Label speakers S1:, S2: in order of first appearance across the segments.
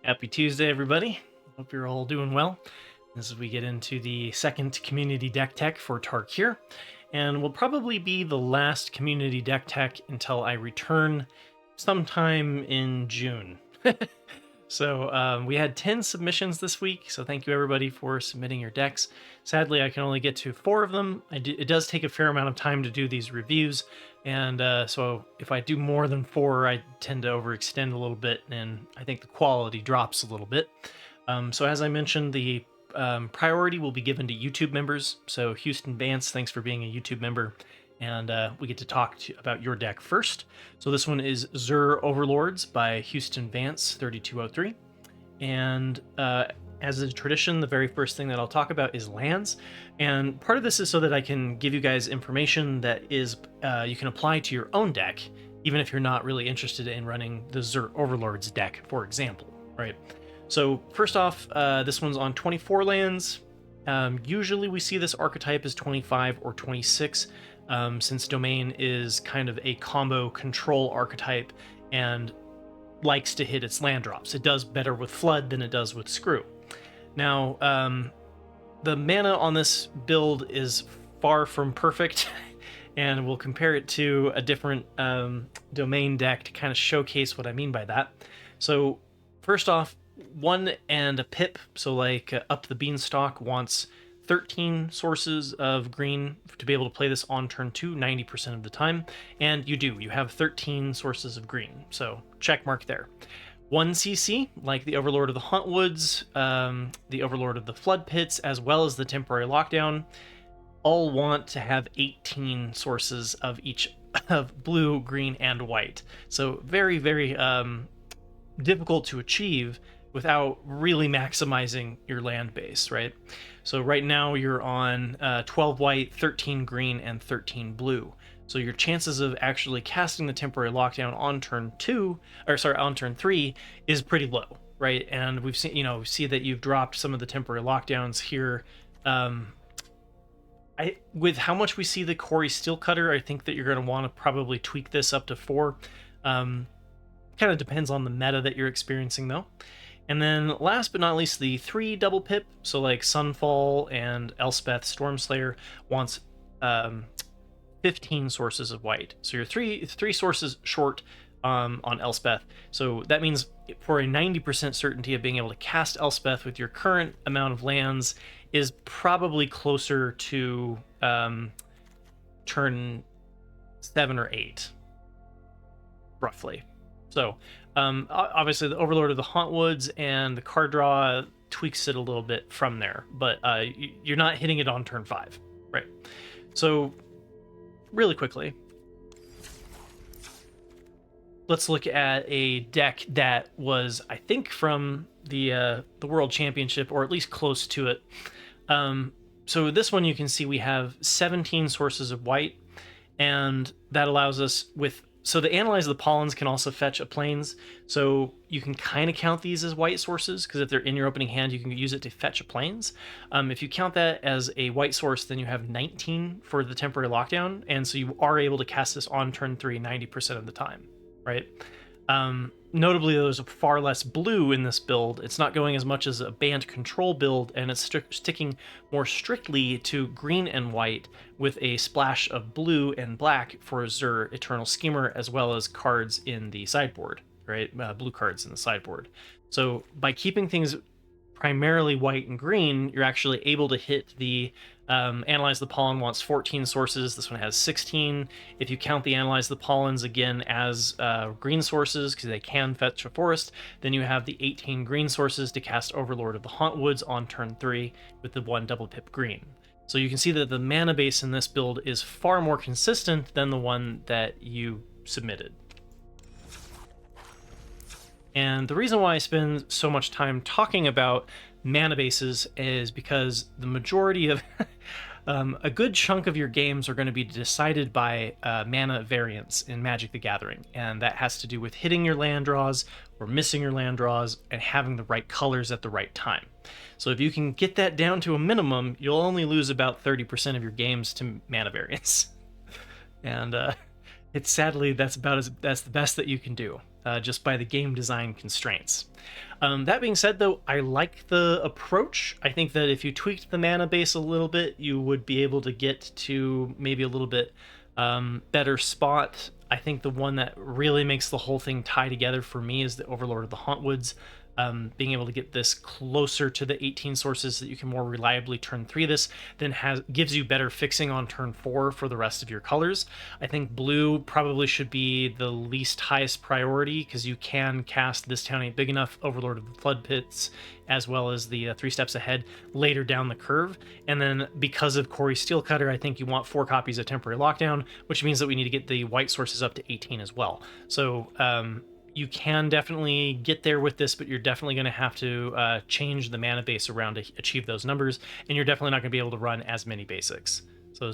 S1: Happy Tuesday, everybody. Hope you're all doing well. As we get into the second community deck tech for Tarkir, and will probably be the last community deck tech until I return sometime in June. So we had 10 submissions this week, so thank you everybody for submitting your decks. Sadly, I can only get to 4 of them. It does take a fair amount of time to do these reviews, and so if I do more than 4, I tend to overextend a little bit, and I think the quality drops a little bit. So as I mentioned, the priority will be given to YouTube members. So Houston Vance, thanks for being a YouTube member. And we get to talk about your deck first. So this one is Zur Overlords by Houston Vance 3203. And as is tradition, the very first thing that I'll talk about is lands. And part of this is so that I can give you guys information that is you can apply to your own deck, even if you're not really interested in running the Zur Overlords deck, for example, right? So first off, this one's on 24 lands. Usually we see this archetype as 25 or 26, since Domain is kind of a combo control archetype and likes to hit its land drops. It does better with Flood than it does with Screw. Now, the mana on this build is far from perfect, and we'll compare it to a different Domain deck to kind of showcase what I mean by that. So first off, 1 and a pip, so like Up the Beanstalk wants 13 sources of green to be able to play this on turn 2 90% of the time, and you have 13 sources of green, so check mark there. 1 CC, like the Overlord of the Huntwoods, the Overlord of the Flood Pits, as well as the Temporary Lockdown, all want to have 18 sources of each of blue, green, and white. So very, very difficult to achieve without really maximizing your land base, right? So right now you're on 12 white, 13 green, and 13 blue. So your chances of actually casting the Temporary Lockdown on turn 3 is pretty low, right? And we've seen, we see that you've dropped some of the Temporary Lockdowns here. With how much we see the Corey Steelcutter, I think that you're going to want to probably tweak this up to 4. Kind of depends on the meta that you're experiencing, though. And then last but not least, the 3 double pip, so like Sunfall and Elspeth Stormslayer wants 15 sources of white. So you're three sources short on Elspeth. So that means for a 90% certainty of being able to cast Elspeth with your current amount of lands is probably closer to turn 7 or 8, roughly. So obviously the Overlord of the Hauntwoods and the card draw tweaks it a little bit from there, but you're not hitting it on turn 5, right? So really quickly, let's look at a deck that was, I think, from the World Championship, or at least close to it. So this one, you can see we have 17 sources of white, and that allows us so the Analyze the Pollens can also fetch a plains, so you can kind of count these as white sources, because if they're in your opening hand, you can use it to fetch a plains. If you count that as a white source, then you have 19 for the Temporary Lockdown, and so you are able to cast this on turn 3 90% of the time, right? Notably, there's far less blue in this build. It's not going as much as a band control build, and it's sticking more strictly to green and white with a splash of blue and black for Zur Eternal Schemer, as well as cards in the sideboard, right? Blue cards in the sideboard. So by keeping things primarily white and green, you're actually able to hit the Analyze the Pollen wants 14 sources. This one has 16. If you count the Analyze the Pollens again as green sources, because they can fetch a forest, then you have the 18 green sources to cast Overlord of the Hauntwoods on turn 3 with the 1 double pip green. So you can see that the mana base in this build is far more consistent than the one that you submitted. And the reason why I spend so much time talking about mana bases is because the majority of a good chunk of your games are going to be decided by mana variance in Magic the Gathering, and that has to do with hitting your land draws or missing your land draws and having the right colors at the right time. So if you can get that down to a minimum, you'll only lose about 30% of your games to mana variance. And it's sadly that's the best that you can do. just by the game design constraints. That being said, though, I like the approach. I think that if you tweaked the mana base a little bit, you would be able to get to maybe a little bit better spot. I think the one that really makes the whole thing tie together for me is the Overlord of the Hauntwoods. Being able to get this closer to the 18 sources so that you can more reliably turn 3 this, then gives you better fixing on turn 4 for the rest of your colors. I think blue probably should be the least highest priority because you can cast This Town Ain't Big Enough, Overlord of the Flood Pits, as well as the 3 steps ahead later down the curve. And then because of Corey Steelcutter, I think you want 4 copies of Temporary Lockdown, which means that we need to get the white sources up to 18 as well. So you can definitely get there with this, but you're definitely going to have to change the mana base around to achieve those numbers, and you're definitely not going to be able to run as many basics. So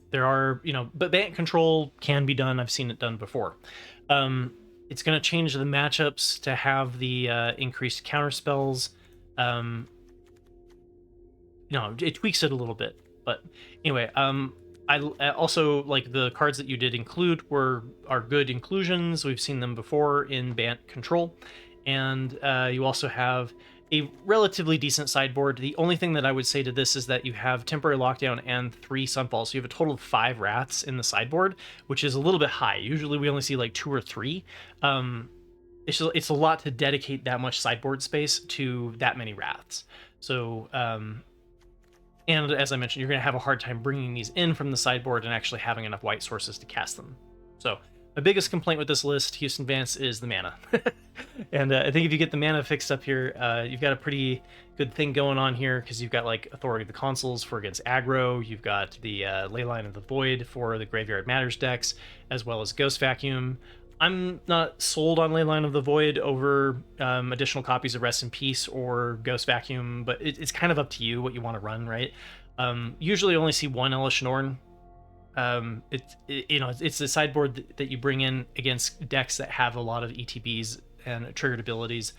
S1: there are, but Bant Control can be done. I've seen it done before. It's going to change the matchups to have the increased counter spells. It tweaks it a little bit, but anyway, I also like the cards that you did include are good inclusions. We've seen them before in Bant Control, and you also have a relatively decent sideboard. The only thing that I would say to this is that you have Temporary Lockdown and 3 Sunfalls, so you have a total of 5 Wraths in the sideboard, which is a little bit high. Usually we only see like 2 or 3. It's a lot to dedicate that much sideboard space to that many Wraths. So and as I mentioned, you're going to have a hard time bringing these in from the sideboard and actually having enough white sources to cast them. So my biggest complaint with this list, Houston Vance, is the mana. And I think if you get the mana fixed up here, you've got a pretty good thing going on here, because you've got like Authority of the Consuls for against aggro, you've got the Leyline of the Void for the Graveyard Matters decks, as well as Ghost Vacuum. I'm not sold on Leyline of the Void over additional copies of Rest in Peace or Ghost Vacuum, but it's kind of up to you what you want to run, right? Usually only see one Elesh Norn. It's a sideboard that you bring in against decks that have a lot of ETBs and triggered abilities.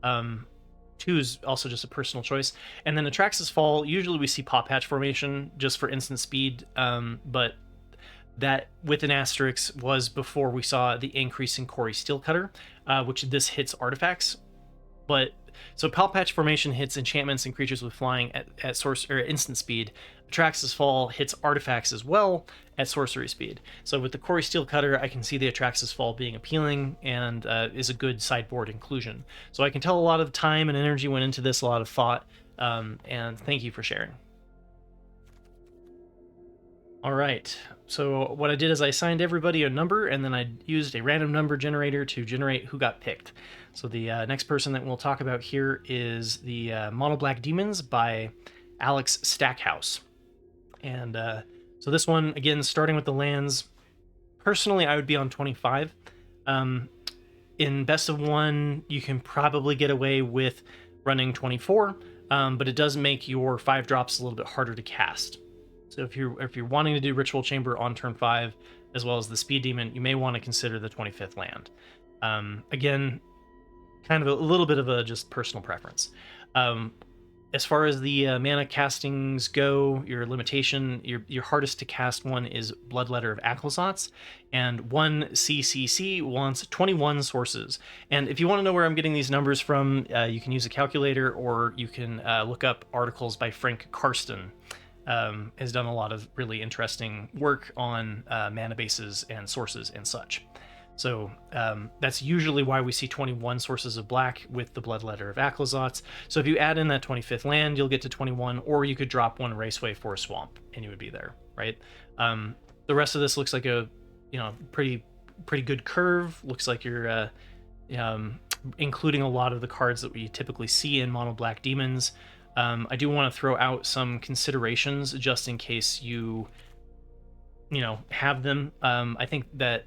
S1: 2 is also just a personal choice. And then Atrax's Fall, usually we see Pop Hatch formation just for instant speed, but that with an asterisk was before we saw the increase in Corey Steelcutter, which this hits artifacts. But so Pal Patch formation hits enchantments and creatures with flying at source or instant speed. Atrax's Fall hits artifacts as well at sorcery speed. So with the Corey Steelcutter, I can see the Atrax's Fall being appealing and is a good sideboard inclusion. So I can tell a lot of time and energy went into this, a lot of thought, and thank you for sharing. All right, so what I did is I assigned everybody a number, and then I used a random number generator to generate who got picked. So the next person that we'll talk about here is the Mono Black Demons by Alex Stackhouse. And so this one, again, starting with the lands, personally I would be on 25. In best of 1, you can probably get away with running 24, but it does make your 5 drops a little bit harder to cast. So if you're wanting to do Ritual Chamber on turn 5, as well as the Speed Demon, you may want to consider the 25th land. Again, kind of a little bit of a just personal preference. As far as the mana castings go, your limitation, your hardest to cast one is Bloodletter of Aclazotz, and 1 CCC wants 21 sources. And if you want to know where I'm getting these numbers from, you can use a calculator, or you can look up articles by Frank Karsten. Has done a lot of really interesting work on mana bases and sources and such. So that's usually why we see 21 sources of black with the Bloodletter of Aclazotz. So if you add in that 25th land, you'll get to 21, or you could drop 1 Raceway for a swamp, and you would be there, right? The rest of this looks like a pretty good curve. Looks like you're including a lot of the cards that we typically see in Mono Black Demons. I do want to throw out some considerations just in case you have them. I think that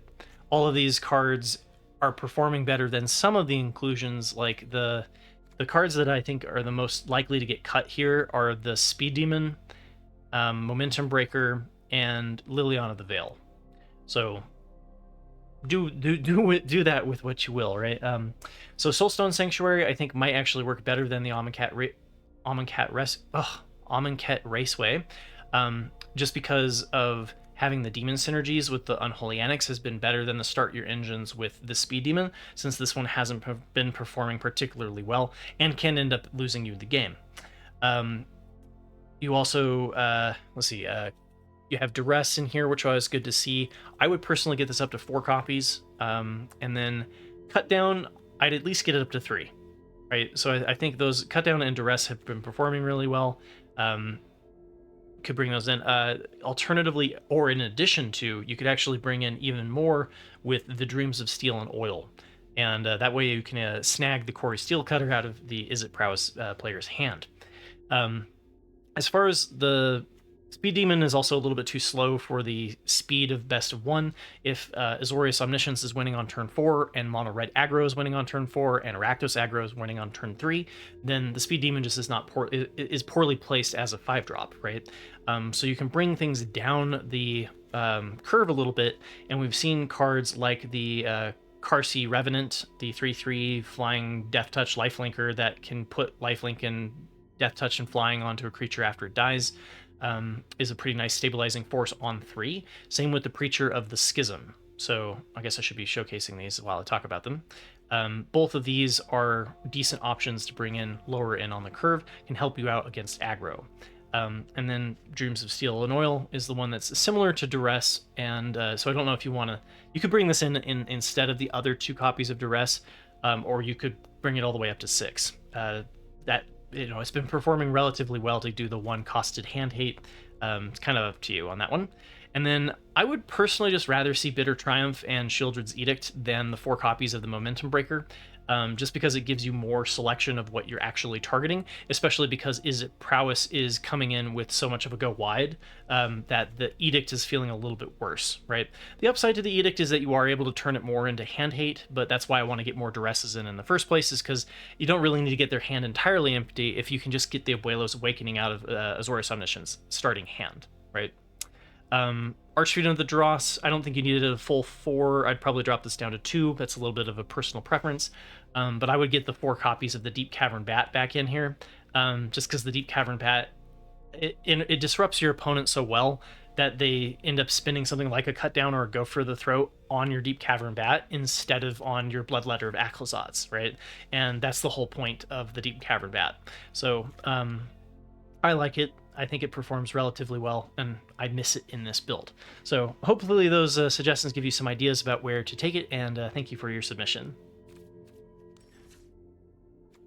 S1: all of these cards are performing better than some of the inclusions. Like the cards that I think are the most likely to get cut here are the Speed Demon, Momentum Breaker, and Liliana the Veil. So do that with what you will, right? So Soulstone Sanctuary I think might actually work better than the Amonkhet Raceway, just because of having the demon synergies with the Unholy Annex has been better than the start your engines with the Speed Demon, since this one hasn't been performing particularly well and can end up losing you the game. You also, let's see, you have Duress in here, which was good to see. I would personally get this up to 4 copies, and then Cut Down, I'd at least get it up to 3, right? So I think those Cut Down and Duress have been performing really well. Could bring those in. Alternatively, or in addition to, you could actually bring in even more with the Dreams of Steel and Oil. And that way you can snag the Quarry Steel Cutter out of the Izzet Prowess player's hand. As far as the Speed Demon is also a little bit too slow for the speed of best of 1. If Azorius Omniscience is winning on turn 4, and Mono Red Aggro is winning on turn 4, and Rakdos Aggro is winning on turn 3, then the Speed Demon just is poorly placed as a 5-drop, right? So you can bring things down the curve a little bit, and we've seen cards like the Karsi Revenant, the 3/3 flying Death Touch lifelinker that can put lifelink and Death Touch and flying onto a creature after it dies. Is a pretty nice stabilizing force on 3. Same with the Preacher of the Schism. So I guess I should be showcasing these while I talk about them. Both of these are decent options to bring in lower in on the curve, can help you out against aggro. And then Dreams of Steel and Oil is the one that's similar to Duress, and so I don't know if you want to... You could bring this in instead of the other 2 copies of Duress, or you could bring it all the way up to 6. That... it's been performing relatively well to do the 1 costed hand hate. It's kind of up to you on that one. And then I would personally just rather see Bitter Triumph and Shieldred's Edict than the 4 copies of the Momentum Breaker, just because it gives you more selection of what you're actually targeting, especially because Izzet Prowess is coming in with so much of a go wide that the Edict is feeling a little bit worse, right? The upside to the Edict is that you are able to turn it more into hand hate, but that's why I want to get more Duresses in the first place, is because you don't really need to get their hand entirely empty if you can just get the Abuelo's Awakening out of Azorius Omniscience starting hand, right? Archfreedom of the Dross, I don't think you needed a full 4. I'd probably drop this down to 2. That's a little bit of a personal preference. But I would get the 4 copies of the Deep Cavern Bat back in here, just because the Deep Cavern Bat, it disrupts your opponent so well that they end up spinning something like a Cut Down or a Go for the Throat on your Deep Cavern Bat instead of on your Bloodletter of Aclazotz, right? And that's the whole point of the Deep Cavern Bat. So I like it. I think it performs relatively well, and I miss it in this build. So hopefully those suggestions give you some ideas about where to take it, and thank you for your submission.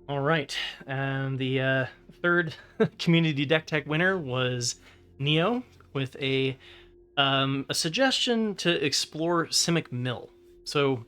S1: All right, the third community deck tech winner was Neo with a suggestion to explore Simic Mill. So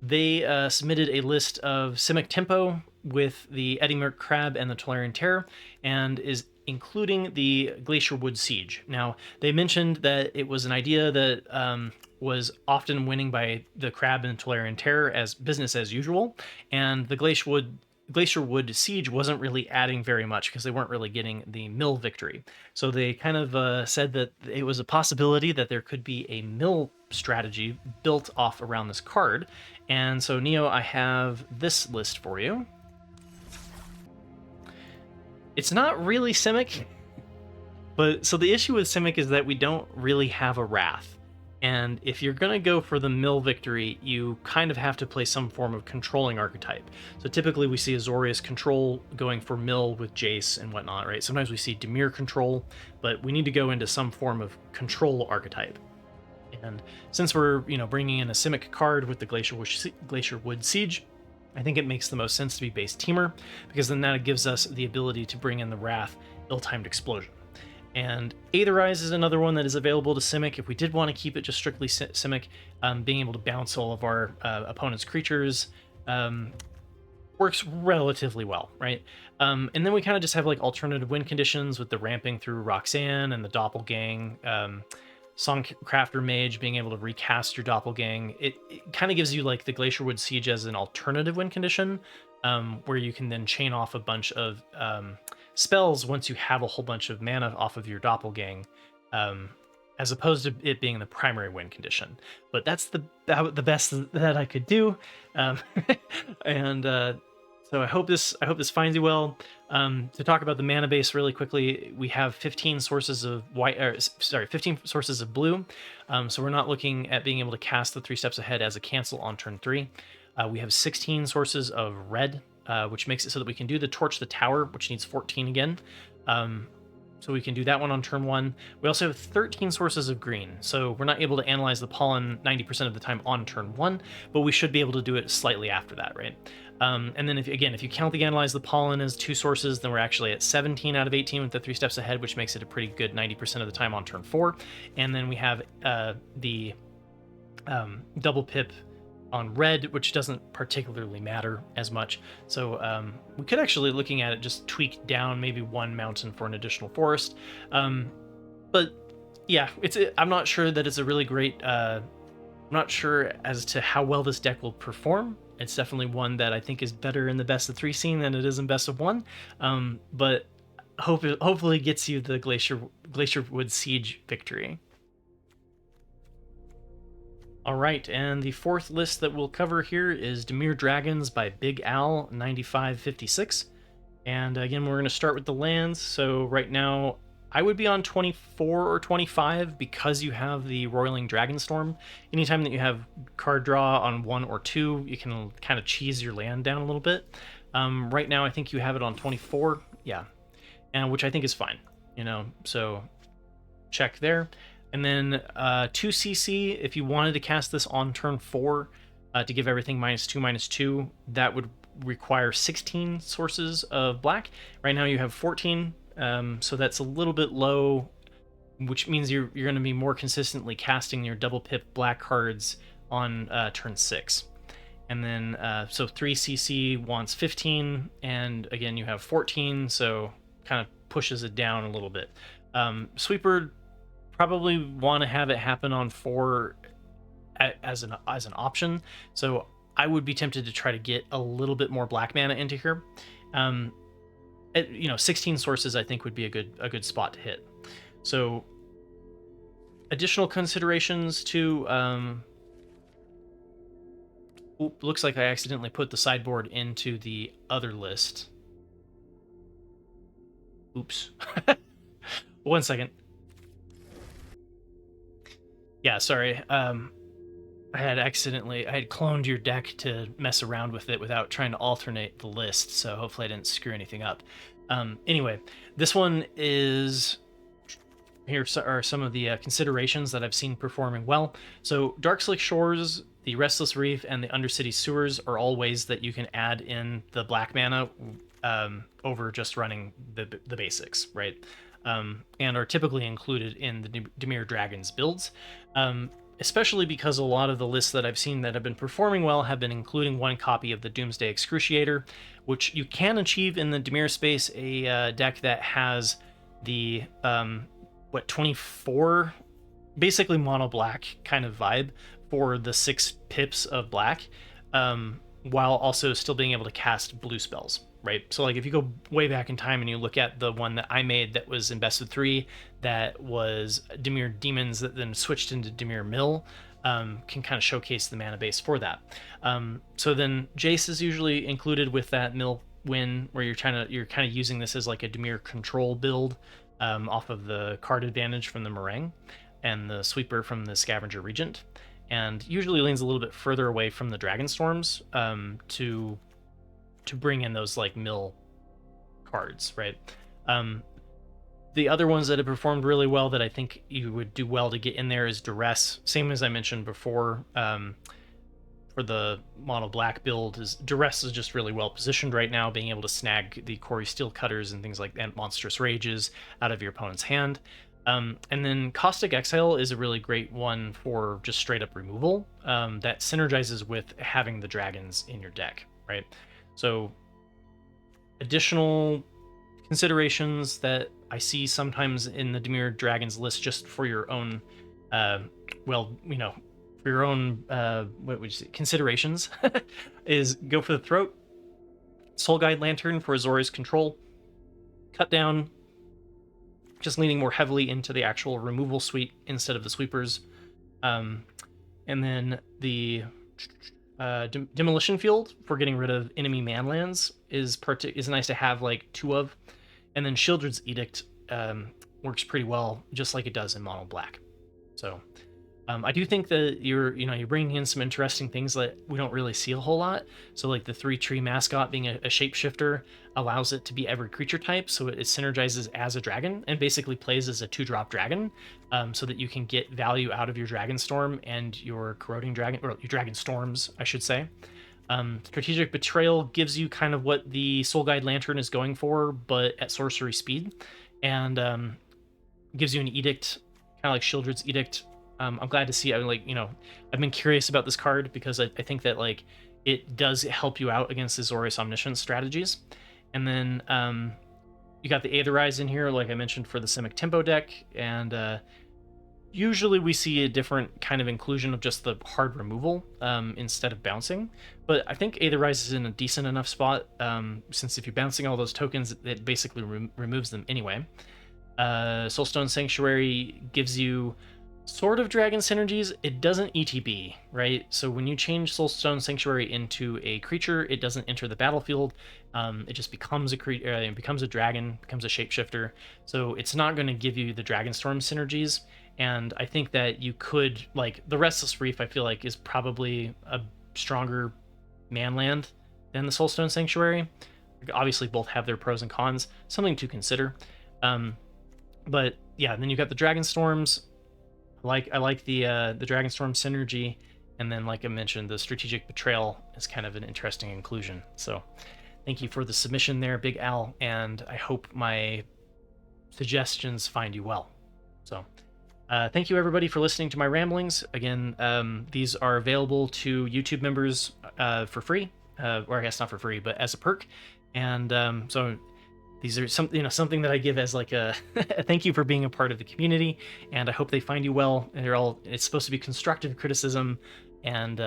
S1: they submitted a list of Simic Tempo with the Eddymerc Crab and the Tolarian Terror, and is including the Glacierwood Siege. Now, they mentioned that it was an idea that was often winning by the Crab and Tolarian Terror as business as usual, and the Glacierwood Siege wasn't really adding very much because they weren't really getting the mill victory. So they kind of said that it was a possibility that there could be a mill strategy built off around this card. And so, Neo, I have this list for you. It's not really Simic, but so the issue with Simic is that we don't really have a Wrath. And if you're going to go for the mill victory, you kind of have to play some form of controlling archetype. So typically we see Azorius control going for mill with Jace and whatnot, right? Sometimes we see Dimir control, but we need to go into some form of control archetype. And since we're, bringing in a Simic card with the Glacierwood Siege, I think it makes the most sense to be base Temur, because then that gives us the ability to bring in the Wrath Ill-Timed Explosion. And Aetherize is another one that is available to Simic. If we did want to keep it just strictly Simic, being able to bounce all of our opponent's creatures works relatively well, right? And then we kind of just have like alternative win conditions with the ramping through Roxanne and the Doppelgang, Songcrafter Mage being able to recast your Doppelgang. It kind of gives you like the Glacierwood Siege as an alternative win condition, where you can then chain off a bunch of spells once you have a whole bunch of mana off of your Doppelgang, as opposed to it being the primary win condition. But that's the best that I could do. So So I hope this finds you well. To talk about the mana base really quickly, we have 15 sources of white, 15 sources of blue. So we're not looking at being able to cast the 3 steps ahead as a cancel on turn 3. We have 16 sources of red, which makes it so that we can do the Torch the Tower, which needs 14 again. So we can do that one on turn 1. We also have 13 sources of green, so we're not able to analyze the pollen 90% of the time on turn 1, but we should be able to do it slightly after that, right? And then if you count the analyze the pollen as 2 sources, then we're actually at 17 out of 18 with the 3 steps ahead, which makes it a pretty good 90% of the time on turn 4. And then we have the double pip on red, which doesn't particularly matter as much. So we could actually, looking at it, just tweak down maybe 1 mountain for an additional forest. But yeah, I'm not sure that it's a really great. I'm not sure as to how well this deck will perform. It's definitely one that I think is better in the best of 3 scene than it is in best of 1. But hopefully gets you the Glacierwood Siege victory. All right, and the 4th list that we'll cover here is Dimir Dragons by Big Al 9556. And again, we're going to start with the lands. So right now, I would be on 24 or 25 because you have the Roiling Dragonstorm. Anytime that you have card draw on 1 or 2, you can kind of cheese your land down a little bit. Right now, I think you have it on 24, yeah, and which I think is fine, so check there. And then 2cc, if you wanted to cast this on turn 4 to give everything -2/-2, that would require 16 sources of black. Right now you have 14, so that's a little bit low, which means you're going to be more consistently casting your double pip black cards on turn 6. And then so 3cc wants 15, and again you have 14, so kind of pushes it down a little bit. Sweeper, probably want to have it happen on 4 as an option, so I would be tempted to try to get a little bit more black mana into here. 16 sources I think would be a good spot to hit. So additional considerations to looks like I accidentally put the sideboard into the other list. Oops. 1 second. Yeah, sorry. I had cloned your deck to mess around with it without trying to alternate the list, so hopefully I didn't screw anything up. Anyway, this one is... Here are some of the considerations that I've seen performing well. So Darkslick Shores, the Restless Reef, and the Undercity Sewers are all ways that you can add in the black mana over just running the basics, right? And are typically included in the Dimir Dragons builds, especially because a lot of the lists that I've seen that have been performing well have been including 1 copy of the Doomsday Excruciator, which you can achieve in the Dimir space, a deck that has the 24 basically mono black kind of vibe for the 6 pips of black, while also still being able to cast blue spells, right? So like if you go way back in time and you look at the one that I made that was in best of 3, that was Dimir Demons that then switched into Dimir Mill, can kind of showcase the mana base for that. So then Jace is usually included with that Mill win, where you're kind of using this as like a Dimir control build, off of the card advantage from the Meringue and the Sweeper from the Scavenger Regent, and usually leans a little bit further away from the Dragonstorms to bring in those like mill cards, right? The other ones that have performed really well that I think you would do well to get in there is Duress. Same as I mentioned before, for the mono black build, is Duress is just really well positioned right now, being able to snag the Quarry Steel Cutters and things like that, Monstrous Rages, out of your opponent's hand. And then Caustic Exile is a really great one for just straight up removal, that synergizes with having the dragons in your deck, right? So additional considerations that I see sometimes in the Dimir Dragons list, just for your own, for your own what would you say, considerations, is go for the Throat, Soul Guide Lantern for Azorius control, Cut Down, just leaning more heavily into the actual removal suite instead of the sweepers, and then the Demolition Field for getting rid of enemy manlands is nice to have like 2 of, and then Shieldred's Edict works pretty well, just like it does in mono black. So I do think that you're bringing in some interesting things that we don't really see a whole lot. So like the 3-tree mascot being a shapeshifter allows it to be every creature type, so it synergizes as a dragon and basically plays as a 2-drop dragon, so that you can get value out of your Dragonstorm and your corroding dragon, or your Dragonstorms, I should say. Strategic Betrayal gives you kind of what the Soul Guide Lantern is going for, but at sorcery speed, and gives you an edict, kind of like Shieldred's Edict. I'm glad to see. I've been curious about this card because I think that like it does help you out against the Azorius Omniscience strategies. And then you got the Aetherize in here, like I mentioned, for the Simic Tempo deck, and usually we see a different kind of inclusion of just the hard removal instead of bouncing. But I think Aetherize is in a decent enough spot, since if you're bouncing all those tokens, it basically removes them anyway. Soulstone Sanctuary gives you sort of dragon synergies. It doesn't ETB, right? So when you change Soulstone Sanctuary into a creature, it doesn't enter the battlefield. It just becomes a creature, it becomes a dragon, becomes a shapeshifter. So it's not going to give you the Dragonstorm synergies. And I think that you could, like, the Restless Reef, I feel like is probably a stronger manland than the Soulstone Sanctuary. Obviously, both have their pros and cons. Something to consider. But yeah, then you got the Dragonstorms. I like the Dragonstorm synergy, and then like I mentioned, the Strategic Betrayal is kind of an interesting inclusion. So thank you for the submission there, Big Al, and I hope my suggestions find you well. So thank you everybody for listening to my ramblings. Again, these are available to YouTube members for free, or I guess not for free, but as a perk. And so these are something that I give as like a thank you for being a part of the community, and I hope they find you well. And it's supposed to be constructive criticism, and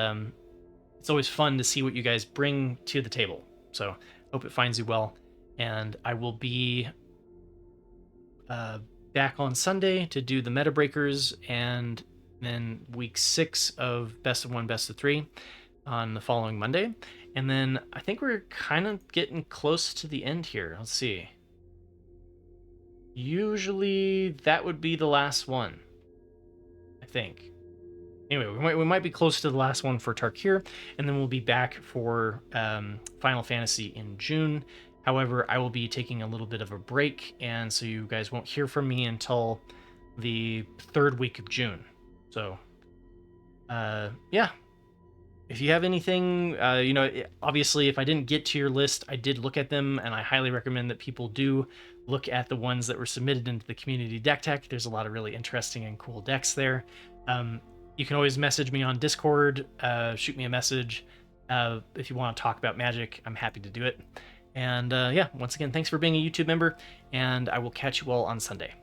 S1: it's always fun to see what you guys bring to the table. So hope it finds you well, and I will be back on Sunday to do the Meta Breakers, and then week 6 of Best of 1, Best of 3 on the following Monday. And then I think we're kind of getting close to the end here. Let's see. Usually that would be the last one, I think. Anyway, we might be close to the last one for Tarkir, and then we'll be back for Final Fantasy in June. However, I will be taking a little bit of a break, and so you guys won't hear from me until the 3rd week of June. So, yeah. If you have anything, obviously, if I didn't get to your list, I did look at them, and I highly recommend that people do look at the ones that were submitted into the community deck tech. There's a lot of really interesting and cool decks there. You can always message me on Discord, shoot me a message. If you want to talk about Magic, I'm happy to do it. And yeah, once again, thanks for being a YouTube member, and I will catch you all on Sunday.